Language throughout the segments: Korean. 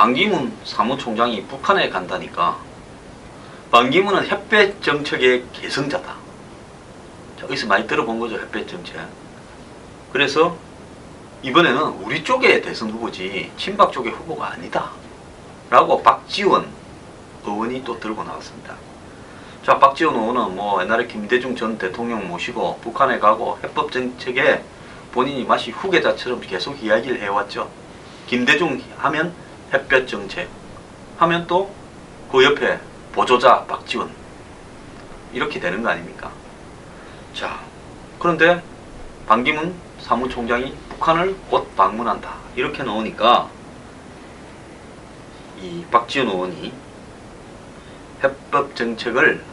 반기문 사무총장이 북한에 간다니까 반기문은 햇볕 정책의 계승자다. 자, 여기서 많이 들어본 거죠, 햇볕 정책. 그래서 이번에는 우리 쪽의 대선 후보지 친박 쪽의 후보가 아니다 라고 박지원 의원이 또 들고 나왔습니다. 자, 박지원 의원은 뭐 옛날에 김대중 전 대통령 모시고 북한에 가고 해법 정책에 본인이 마치 후계자처럼 계속 이야기를 해왔죠. 김대중 하면 햇볕 정책 하면 또 그 옆에 보조자 박지원 이렇게 되는 거 아닙니까? 자, 그런데 반기문 사무총장이 북한을 곧 방문한다 이렇게 나오니까 이 박지원 의원이 해법 정책을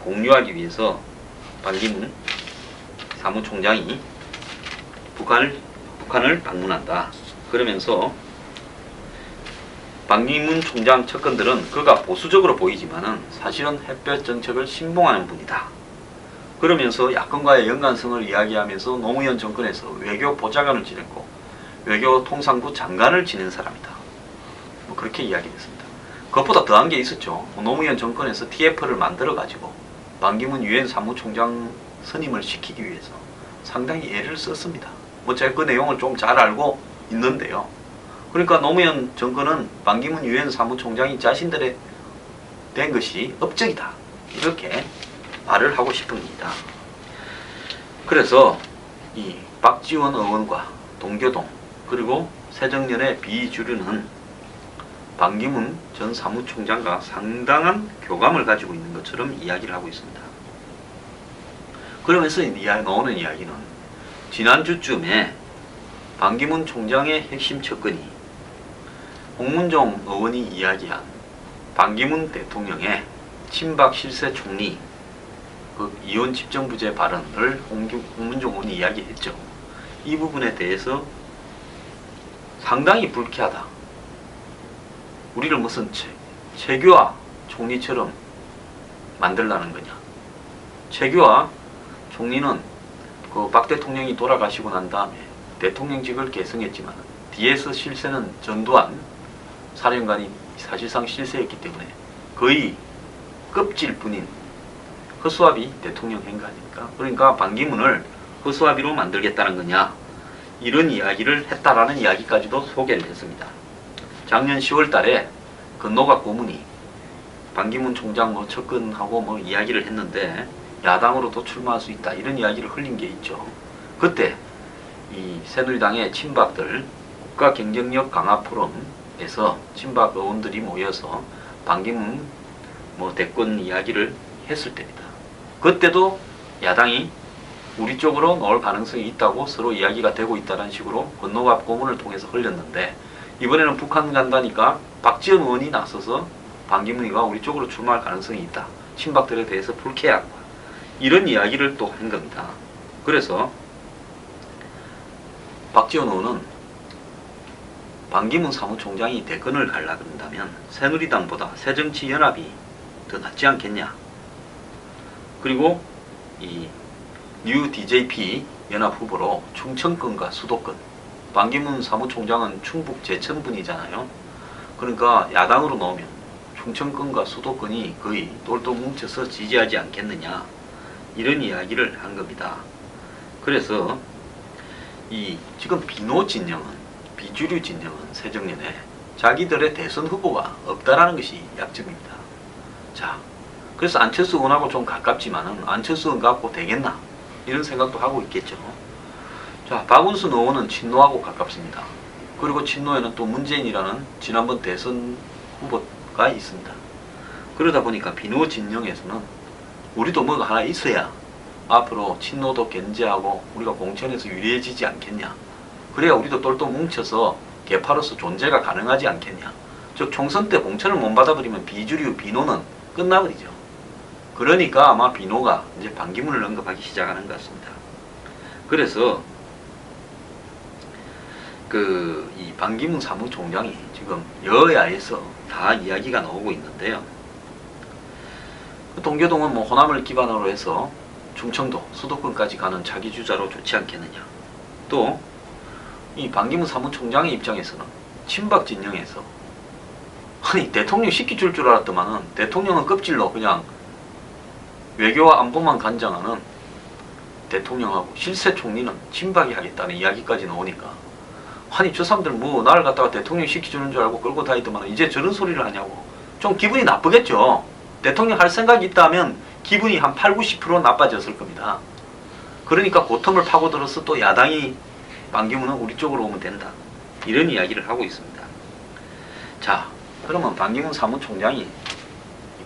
공유하기 위해서 반기문 사무총장이 북한을 방문한다. 그러면서 반기문 총장 측근들은 그가 보수적으로 보이지만은 사실은 햇볕 정책을 신봉하는 분이다. 그러면서 야권과의 연관성을 이야기하면서 노무현 정권에서 외교 보좌관을 지냈고 외교통상부 장관을 지낸 사람이다. 뭐 그렇게 이야기했습니다. 그것보다 더한 게 있었죠. 노무현 정권에서 TF를 만들어 가지고 반기문 유엔 사무총장 선임을 시키기 위해서 상당히 애를 썼습니다. 뭐 제가 그 내용을 좀 잘 알고 있는데요. 그러니까 노무현 정권은 반기문 유엔 사무총장이 자신들의 된 것이 업적이다. 이렇게 말을 하고 싶은 겁니다. 그래서 이 박지원 의원과 동교동 그리고 새정년의 비주류는 반기문 전 사무총장과 상당한 교감을 가지고 있는 것처럼 이야기를 하고 있습니다. 그러면서 나오는 이야기는 지난주쯤에 반기문 총장의 핵심 측근이 홍문종 의원이 이야기한 반기문 대통령의 친박 실세 총리 그 이혼 집정부제 발언을 홍문종 의원이 이야기했죠. 이 부분에 대해서 상당히 불쾌하다. 우리를 무슨 최규하 총리처럼 만들라는 거냐. 최규하 총리는 그 박 대통령이 돌아가시고 난 다음에 대통령직을 계승했지만 뒤에서 실세는 전두환 사령관이 사실상 실세했기 때문에 거의 껍질뿐인 허수아비 대통령 행거 아닙니까? 그러니까 반기문을 허수아비로 만들겠다는 거냐 이런 이야기를 했다라는 이야기까지도 소개를 했습니다. 작년 10월 달에 건노갑 고문이 반기문 총장 뭐 접근하고 뭐 이야기를 했는데 야당으로도 출마할 수 있다 이런 이야기를 흘린 게 있죠. 그때 이 새누리당의 친박들 국가경쟁력 강화 포럼에서 친박 의원들이 모여서 반기문 뭐 대권 이야기를 했을 때입니다. 그때도 야당이 우리 쪽으로 나올 가능성이 있다고 서로 이야기가 되고 있다는 식으로 건노갑 고문을 통해서 흘렸는데 이번에는 북한 간다니까 박지원 의원이 나서서 반기문이가 우리 쪽으로 출마할 가능성이 있다. 친박들에 대해서 불쾌하다. 이런 이야기를 또 한 겁니다. 그래서 박지원 의원은 반기문 사무총장이 대권을 가려고 한다면 새누리당보다 새정치연합이 더 낫지 않겠냐. 그리고 이 뉴 DJP 연합 후보로 충청권과 수도권 반기문 사무총장은 충북 제천분이잖아요. 그러니까 야당으로 나오면 충청권과 수도권이 거의 똘똘 뭉쳐서 지지하지 않겠느냐 이런 이야기를 한 겁니다. 그래서 이 지금 비노 진영은 비주류 진영은 새정년에 자기들의 대선 후보가 없다라는 것이 약점입니다. 자, 그래서 안철수 의원하고 좀 가깝지만은 안철수 의원 갖고 되겠나 이런 생각도 하고 있겠죠. 자, 박원순 의원은 친노하고 가깝습니다. 그리고 친노에는 또 문재인이라는 지난번 대선 후보가 있습니다. 그러다 보니까 비노 진영에서는 우리도 뭐가 하나 있어야 앞으로 친노도 견제하고 우리가 공천에서 유리해지지 않겠냐. 그래야 우리도 똘똘 뭉쳐서 개파로서 존재가 가능하지 않겠냐. 즉 총선 때 공천을 못 받아버리면 비주류 비노는 끝나버리죠. 그러니까 아마 비노가 이제 반기문을 언급하기 시작하는 것 같습니다. 그래서 이 반기문 사무총장이 지금 여야에서 다 이야기가 나오고 있는데요. 동교동은 뭐 호남을 기반으로 해서 충청도, 수도권까지 가는 자기 주자로 좋지 않겠느냐. 또 이 반기문 사무총장의 입장에서는 친박 진영에서 아니 대통령 시켜줄 줄 알았더만은 대통령은 껍질로 그냥 외교와 안보만 관장하는 대통령하고 실세 총리는 친박이 하겠다는 이야기까지 나오니까 아니 저 사람들 뭐 나를 갖다가 대통령 시켜주는 줄 알고 끌고 다니더만 이제 저런 소리를 하냐고 좀 기분이 나쁘겠죠. 대통령 할 생각이 있다면 기분이 한 8, 90% 나빠졌을 겁니다. 그러니까 고텀을 파고들어서 또 야당이 반기문은 우리 쪽으로 오면 된다. 이런 이야기를 하고 있습니다. 자, 그러면 반기문 사무총장이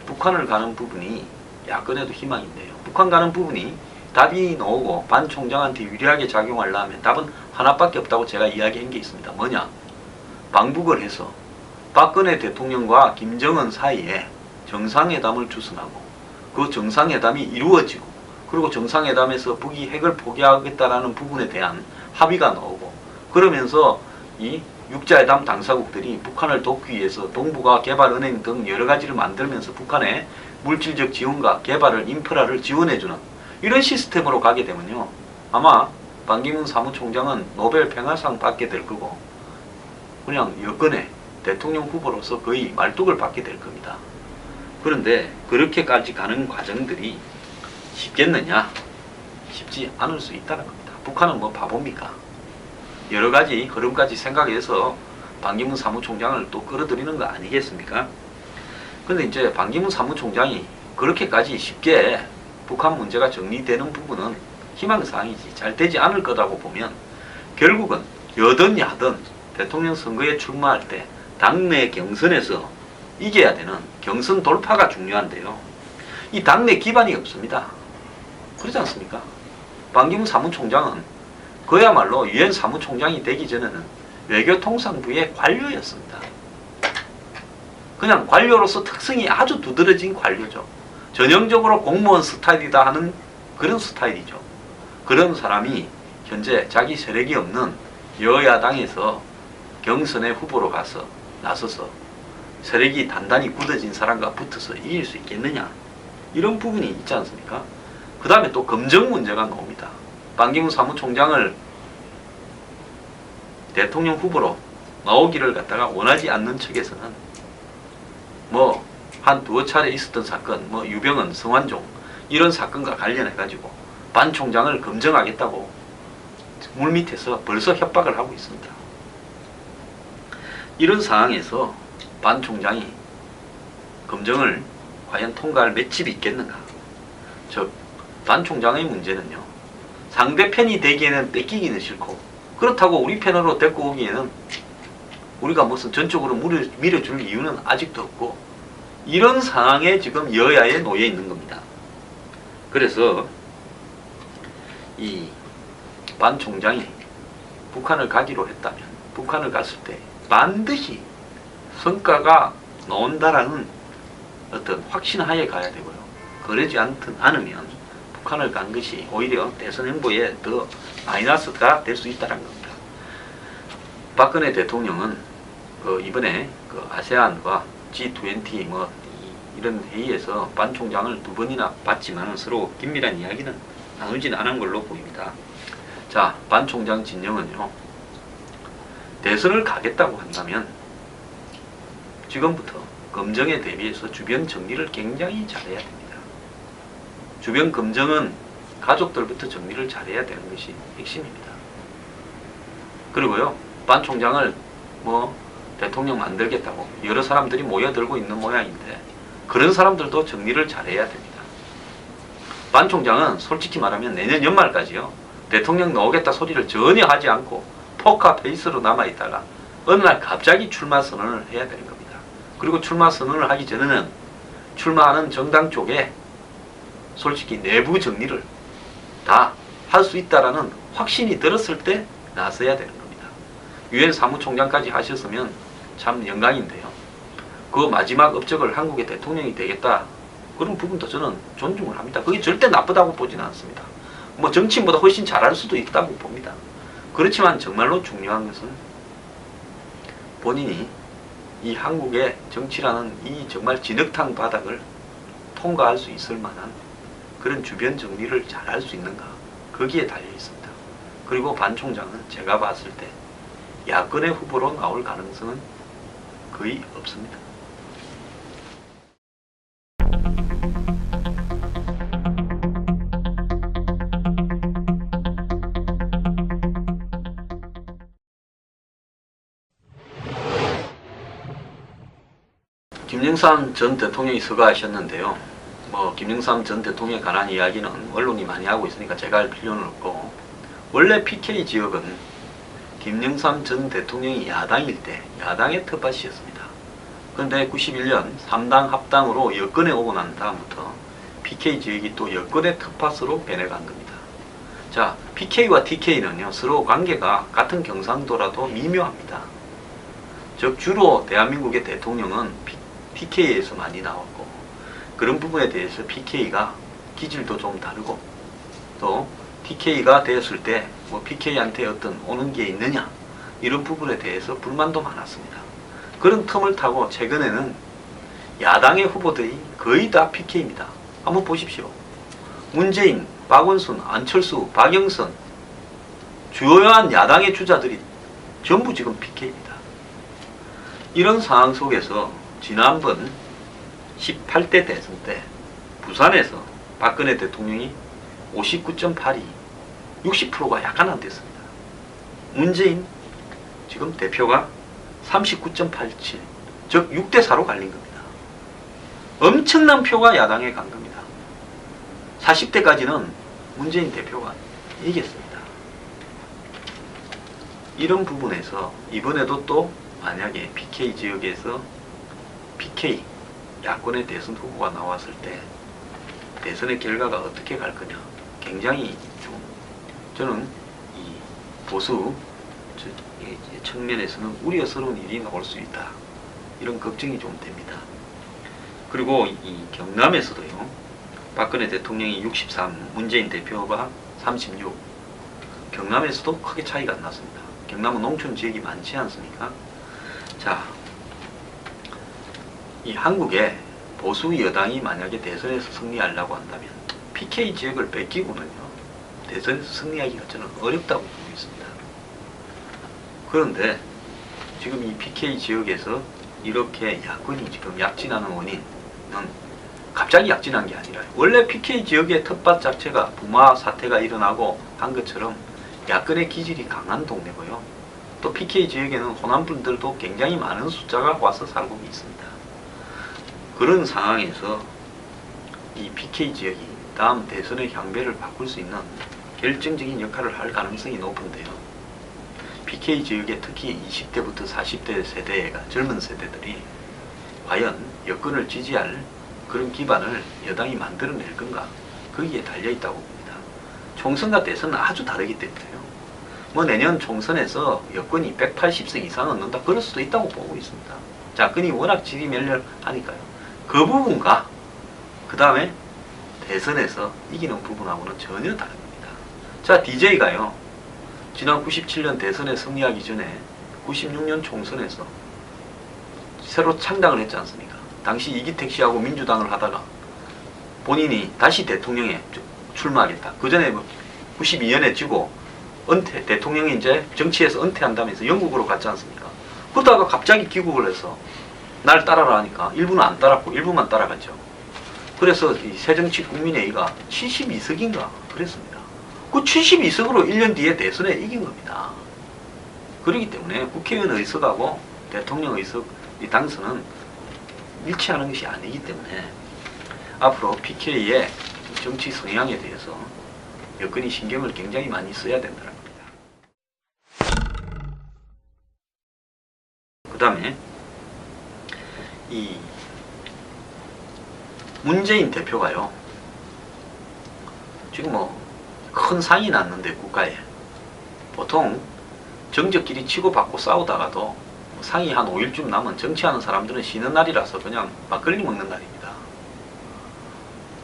북한을 가는 부분이 야권에도 희망인데요. 북한 가는 부분이 답이 나오고 반 총장한테 유리하게 작용하려면 답은 하나밖에 없다고 제가 이야기한 게 있습니다. 뭐냐? 방북을 해서 박근혜 대통령과 김정은 사이에 정상회담을 주선하고 그 정상회담이 이루어지고 그리고 정상회담에서 북이 핵을 포기하겠다라는 부분에 대한 합의가 나오고 그러면서 이 육자회담 당사국들이 북한을 돕기 위해서 동북아 개발은행 등 여러 가지를 만들면서 북한의 물질적 지원과 개발을 인프라를 지원해주는 이런 시스템으로 가게 되면요. 아마 반기문 사무총장은 노벨 평화상 받게 될 거고 그냥 여권의 대통령 후보로서 거의 말뚝을 받게 될 겁니다. 그런데 그렇게까지 가는 과정들이 쉽겠느냐? 쉽지 않을 수 있다는 겁니다. 북한은 뭐 바보입니까? 여러 가지 흐름까지 생각해서 반기문 사무총장을 또 끌어들이는 거 아니겠습니까? 근데 이제 반기문 사무총장이 그렇게까지 쉽게 북한 문제가 정리되는 부분은 희망사항이지 잘 되지 않을 거라고 보면 결국은 여든 야든 대통령 선거에 출마할 때 당내 경선에서 이겨야 되는 경선 돌파가 중요한데요. 이 당내 기반이 없습니다. 그렇지 않습니까? 반기문 사무총장은 그야말로 유엔 사무총장이 되기 전에는 외교통상부의 관료였습니다. 그냥 관료로서 특성이 아주 두드러진 관료죠. 전형적으로 공무원 스타일이다 하는 그런 스타일이죠. 그런 사람이 현재 자기 세력이 없는 여야당에서 경선의 후보로 가서 나서서 세력이 단단히 굳어진 사람과 붙어서 이길 수 있겠느냐 이런 부분이 있지 않습니까? 그 다음에 또 검증 문제가 나옵니다. 반기문 사무총장을 대통령 후보로 나오기를 갖다가 원하지 않는 측에서는 뭐 한 두어 차례 있었던 사건, 뭐 유병헌, 성완종 이런 사건과 관련해 가지고 반 총장을 검증하겠다고 물밑에서 벌써 협박을 하고 있습니다. 이런 상황에서 반 총장이 검증을 과연 통과할 맷집이 있겠는가? 즉 반 총장의 문제는요. 상대 편이 되기에는 뺏기기는 싫고 그렇다고 우리 편으로 데리고 오기에는 우리가 무슨 전적으로 밀어줄 이유는 아직도 없고 이런 상황에 지금 여야에 놓여 있는 겁니다. 그래서 이 반 총장이 북한을 가기로 했다면 북한을 갔을 때 반드시 성과가 나온다라는 어떤 확신하에 가야 되고요. 그러지 않으면 북한을 간 것이 오히려 대선 행보에 더 마이너스가 될 수 있다는 겁니다. 박근혜 대통령은 이번에 아세안과 G20 뭐 이런 회의에서 반 총장을 두 번이나 봤지만 서로 긴밀한 이야기는 나누진 않은 걸로 보입니다. 자, 반 총장 진영은요. 대선을 가겠다고 한다면 지금부터 검증에 대비해서 주변 정리를 굉장히 잘해야 됩니다. 주변 검증은 가족들부터 정리를 잘해야 되는 것이 핵심입니다. 그리고요. 반 총장을 뭐 대통령 만들겠다고 여러 사람들이 모여들고 있는 모양인데 그런 사람들도 정리를 잘해야 됩니다. 반 총장은 솔직히 말하면 내년 연말까지요. 대통령 나오겠다 소리를 전혀 하지 않고 포카페이스로 남아있다가 어느 날 갑자기 출마 선언을 해야 되는 겁니다. 그리고 출마 선언을 하기 전에는 출마하는 정당 쪽에 솔직히 내부 정리를 다 할 수 있다라는 확신이 들었을 때 나서야 되는 겁니다. 유엔 사무총장까지 하셨으면 참 영광인데요. 그 마지막 업적을 한국의 대통령이 되겠다. 그런 부분도 저는 존중을 합니다. 그게 절대 나쁘다고 보지는 않습니다. 뭐 정치인보다 훨씬 잘할 수도 있다고 봅니다. 그렇지만 정말로 중요한 것은 본인이 이 한국의 정치라는 이 정말 진흙탕 바닥을 통과할 수 있을 만한 그런 주변 정리를 잘할 수 있는가 거기에 달려 있습니다. 그리고 반 총장은 제가 봤을 때 야권의 후보로 나올 가능성은 거의 없습니다. 김영삼 전 대통령이 서거하셨는데요. 김영삼 전 대통령에 관한 이야기는 언론이 많이 하고 있으니까 제가 할 필요는 없고, 원래 PK 지역은 김영삼 전 대통령이 야당일 때 야당의 텃밭이었습니다. 그런데 91년 3당 합당으로 여권에 오고 난 다음부터 PK 지역이 또 여권의 텃밭으로 변해간 겁니다. 자, PK와 TK는요, 서로 관계가 같은 경상도라도 미묘합니다. 즉, 주로 대한민국의 대통령은 PK에서 많이 나왔고, 그런 부분에 대해서 PK가 기질도 좀 다르고, 또 TK가 되었을 때 PK한테 어떤 오는 게 있느냐, 이런 부분에 대해서 불만도 많았습니다. 그런 틈을 타고 최근에는 야당의 후보들이 거의 다 PK입니다. 한번 보십시오. 문재인, 박원순, 안철수, 박영선, 주요한 야당의 주자들이 전부 지금 PK입니다. 이런 상황 속에서 지난번 18대 대선 때 부산에서 박근혜 대통령이 59.82, 60%가 약간 안 됐습니다. 문재인 지금 대표가 39.87, 즉 6대4로 갈린 겁니다. 엄청난 표가 야당에 간 겁니다. 40대까지는 문재인 대표가 이겼습니다. 이런 부분에서 이번에도 또 만약에 PK 지역에서 PK 야권의 대선 후보가 나왔을 때 대선의 결과가 어떻게 갈 거냐, 굉장히 좀 저는 이 보수 측면에서는 우려스러운 일이 나올 수 있다, 이런 걱정이 좀 됩니다. 그리고 이 경남에서도요, 박근혜 대통령이 63, 문재인 대표가 36, 경남에서도 크게 차이가 안 났습니다. 경남은 농촌 지역이 많지 않습니까? 자, 이 한국에 보수 여당이 만약에 대선에서 승리하려고 한다면 PK 지역을 뺏기고는요, 대선에서 승리하기가 저는 어렵다고 보고 있습니다. 그런데 지금 이 PK 지역에서 이렇게 야권이 지금 약진하는 원인은 갑자기 약진한 게 아니라, 원래 PK 지역의 텃밭 자체가 부마 사태가 일어나고 한 것처럼 야권의 기질이 강한 동네고요. 또 PK 지역에는 호남분들도 굉장히 많은 숫자가 와서 살고 있습니다. 그런 상황에서 이 PK 지역이 다음 대선의 향배를 바꿀 수 있는 결정적인 역할을 할 가능성이 높은데요. PK 지역에 특히 20대부터 40대 세대가, 젊은 세대들이 과연 여권을 지지할 그런 기반을 여당이 만들어낼 건가, 거기에 달려있다고 봅니다. 총선과 대선은 아주 다르기 때문에요. 내년 총선에서 여권이 180석 이상 얻는다, 그럴 수도 있다고 보고 있습니다. 자권이 워낙 지리멸렬하니까요. 그 부분과 그 다음에 대선에서 이기는 부분하고는 전혀 다릅니다. 자, DJ가요, 지난 97년 대선에 승리하기 전에 96년 총선에서 새로 창당을 했지 않습니까? 당시 이기택 씨하고 민주당을 하다가 본인이 다시 대통령에 출마하겠다. 그 전에 92년에 지고 은퇴, 대통령이 이제 정치에서 은퇴한다면서 영국으로 갔지 않습니까? 그러다가 갑자기 귀국을 해서 날 따라라 하니까 일부는 안 따랐고 일부만 따라갔죠. 그래서 이 새정치국민회의가 72석인가 그랬습니다. 그 72석으로 1년 뒤에 대선에 이긴 겁니다. 그렇기 때문에 국회의원 의석하고 대통령 의석 이 당선은 일치하는 것이 아니기 때문에 앞으로 PK의 정치 성향에 대해서 여권이 신경을 굉장히 많이 써야 된다는 겁니다. 그 다음에 이 문재인 대표가요, 지금 큰 상이 났는데 국가에 보통 정적끼리 치고받고 싸우다가도 상이 한 5일쯤 남은, 정치하는 사람들은 쉬는 날이라서 그냥 막걸리 먹는 날입니다.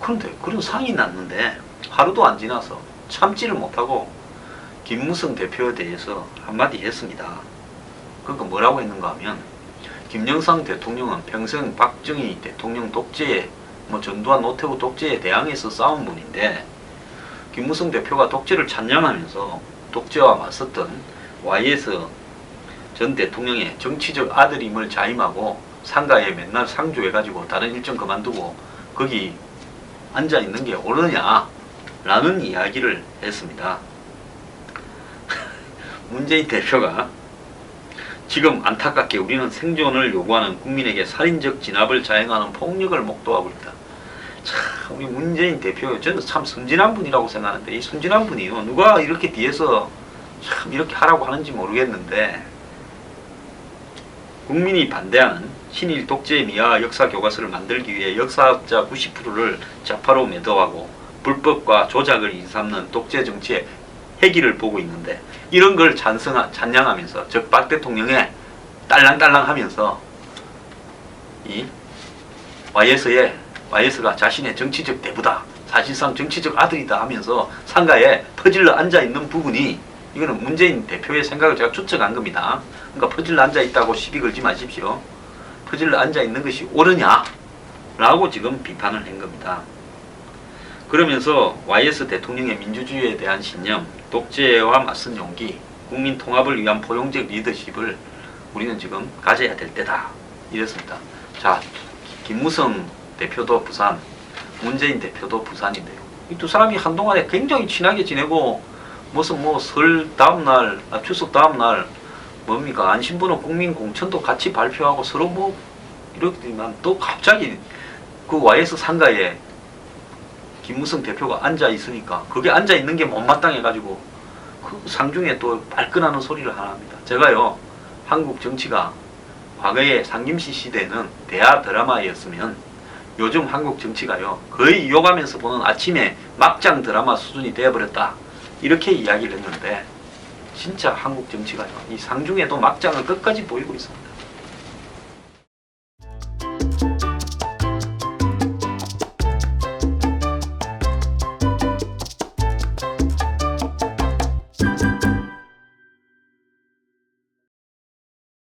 그런데 그런 상이 났는데 하루도 안 지나서 참지를 못하고 김무성 대표에 대해서 한마디 했습니다. 그러니까 뭐라고 했는가 하면, 김영삼 대통령은 평생 박정희 대통령 독재에, 전두환 노태우 독재에 대항해서 싸운 분인데, 김무성 대표가 독재를 찬양하면서 독재와 맞섰던 YS 전 대통령의 정치적 아들임을 자임하고 상가에 맨날 상주해가지고 다른 일정 그만두고 거기 앉아있는 게 옳으냐 라는 이야기를 했습니다. 문재인 대표가 지금 안타깝게 우리는 생존을 요구하는 국민에게 살인적 진압을 자행하는 폭력을 목도하고 있다. 참, 우리 문재인 대표, 저는 참 순진한 분이라고 생각하는데, 이 순진한 분이요, 누가 이렇게 뒤에서 참 이렇게 하라고 하는지 모르겠는데, 국민이 반대하는 신일 독재 미화 역사 교과서를 만들기 위해 역사학자 90%를 좌파로 매도하고 불법과 조작을 일삼는 독재 정치의 해기를 보고 있는데, 이런 걸 찬양하면서 즉 박 대통령의 딸랑딸랑하면서 이 YS가 자신의 정치적 대부다, 사실상 정치적 아들이다 하면서 상가에 퍼질러 앉아있는 부분이, 이거는 문재인 대표의 생각을 제가 추측한 겁니다. 그러니까 퍼질러 앉아있다고 시비 걸지 마십시오. 퍼질러 앉아있는 것이 옳으냐? 라고 지금 비판을 한 겁니다. 그러면서 YS 대통령의 민주주의에 대한 신념, 독재와 맞선 용기, 국민 통합을 위한 포용적 리더십을 우리는 지금 가져야 될 때다. 이랬습니다. 자, 김무성 대표도 부산, 문재인 대표도 부산인데요. 이 두 사람이 한동안에 굉장히 친하게 지내고, 무슨 뭐 설 다음날, 추석 다음날 뭡니까, 안심번호 국민공천도 같이 발표하고 서로 뭐 이렇지만, 또 갑자기 그 YS 상가에 김무성 대표가 앉아 있으니까 그게 앉아 있는 게 못마땅해 가지고 그 상중에 또 발끈하는 소리를 하나 합니다. 제가요, 한국 정치가 과거에 상김씨 시대는 대하 드라마였으면 요즘 한국 정치가요, 거의 이어가면서 보는 아침에 막장 드라마 수준이 되어버렸다, 이렇게 이야기를 했는데, 진짜 한국 정치가요, 이 상중에도 막장을 끝까지 보이고 있습니다.